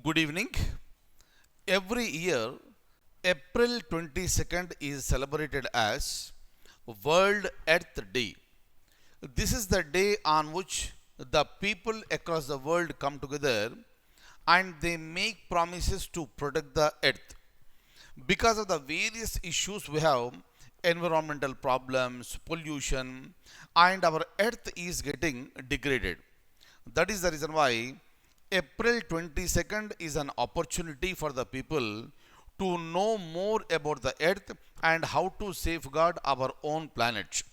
Good evening. Every year, April 22nd is celebrated as World Earth Day. This is the day on which the people across the world come together and they make promises to protect the earth. Because of the various issues we have, environmental problems, pollution, and our earth is getting degraded. That is the reason why April 22nd is an opportunity for the people to know more about the earth and how to safeguard our own planet.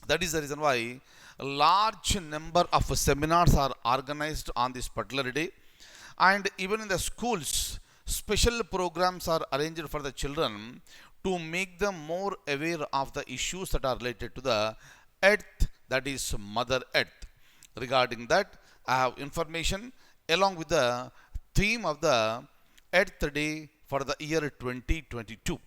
That is the reason why a large number of seminars are organized on this particular day, and even in the schools, special programs are arranged for the children to make them more aware of the issues that are related to the earth, that is Mother Earth. Regarding that, I have information along with the theme of the Earth Day for the year 2022.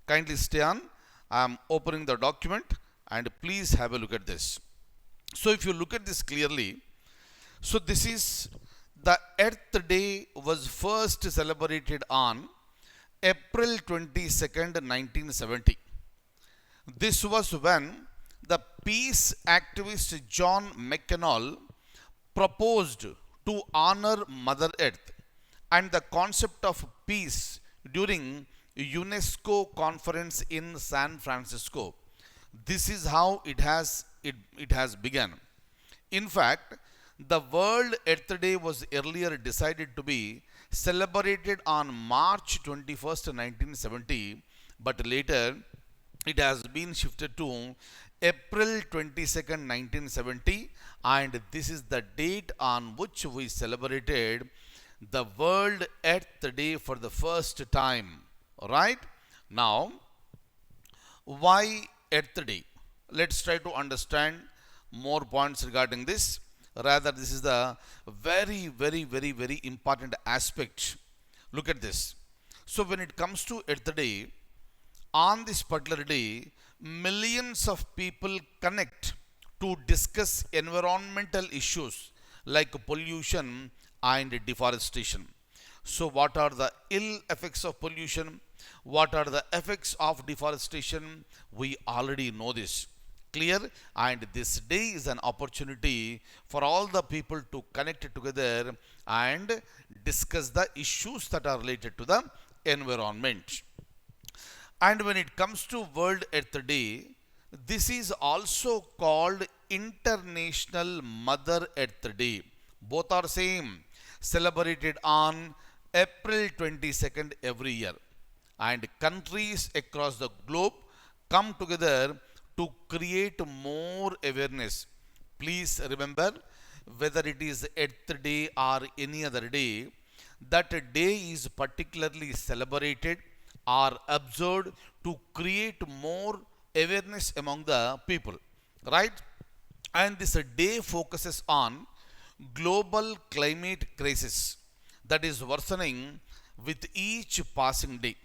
Kindly stay on. I am opening the document and please have a look at this. So if you look at this clearly, so this is the Earth Day was first celebrated on April 22nd, 1970. This was when the peace activist John McConnell proposed to honor Mother Earth and the concept of peace during UNESCO conference in San Francisco. This is how it has begun. In fact, the World Earth Day was earlier decided to be celebrated on March 21st, 1970, but later it has been shifted to April 22nd, 1970, and this is the date on which we celebrated the World Earth Day for the first time. Alright? Now, why Earth Day? Let's try to understand more points regarding this. Rather, this is the very important aspect. Look at this. So, when it comes to Earth Day, on this particular day, millions of people connect to discuss environmental issues like pollution and deforestation. So, what are the ill effects of pollution? What are the effects of deforestation? We already know this. Clear? And this day is an opportunity for all the people to connect together and discuss the issues that are related to the environment. And when it comes to World Earth Day, this is also called International Mother Earth Day. Both are same, celebrated on April 22nd every year. And countries across the globe come together to create more awareness. Please remember, whether it is Earth Day or any other day, that day is particularly celebrated or observed to create more awareness among the people, right? And this day focuses on global climate crisis that is worsening with each passing day.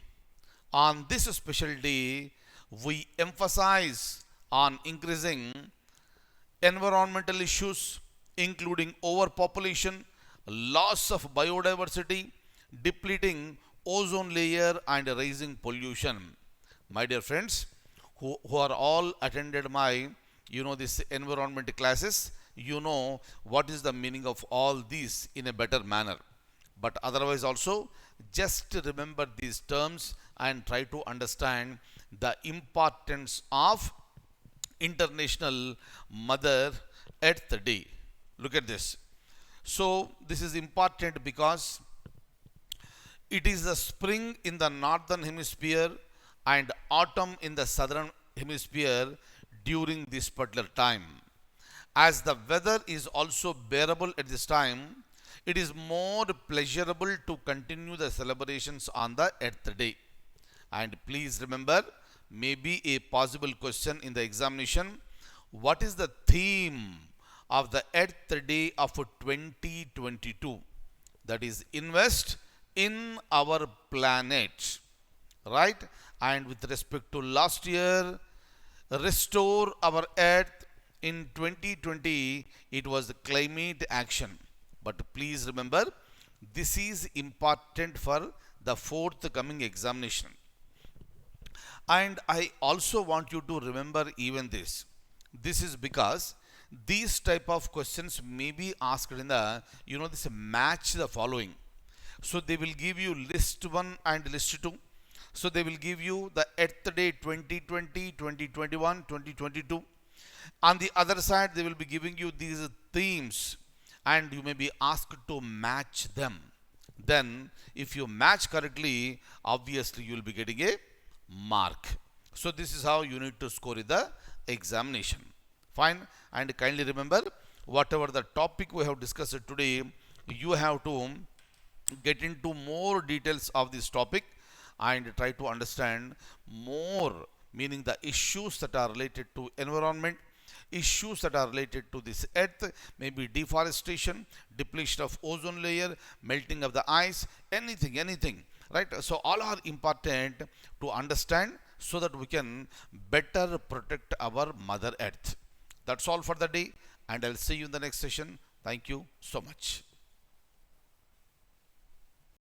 On this special day, we emphasize on increasing environmental issues, including overpopulation, loss of biodiversity, depleting ozone layer, and rising pollution. My dear friends, who are all attended my, this environment classes, what is the meaning of all these in a better manner. But otherwise also, just remember these terms and try to understand the importance of International Mother Earth Day. Look at this. So this is important because it is the spring in the northern hemisphere and autumn in the southern hemisphere during this particular time. As the weather is also bearable at this time, it is more pleasurable to continue the celebrations on the Earth Day. And please remember, maybe a possible question in the examination, what is the theme of the Earth Day of 2022? That is, invest in our planet, right? And with respect to last year, restore our earth. In 2020, it was climate action. But please remember, This is important for the forthcoming examination. And I also want you to remember even this. This is because these type of questions may be asked in the, this match the following. So they will give you list 1 and list 2. So they will give you the Earth Day 2020, 2021, 2022. On the other side, they will be giving you these themes and you may be asked to match them. Then, if you match correctly, obviously you will be getting a mark. So, this is how you need to score in the examination. Fine. And kindly remember, whatever the topic we have discussed today, you have to get into more details of this topic and try to understand more, meaning the issues that are related to environment, issues that are related to this earth, maybe deforestation, depletion of ozone layer, melting of the ice, anything, right? So all are important to understand so that we can better protect our mother earth. That's all for the day, and I'll see you in the next session. Thank you so much.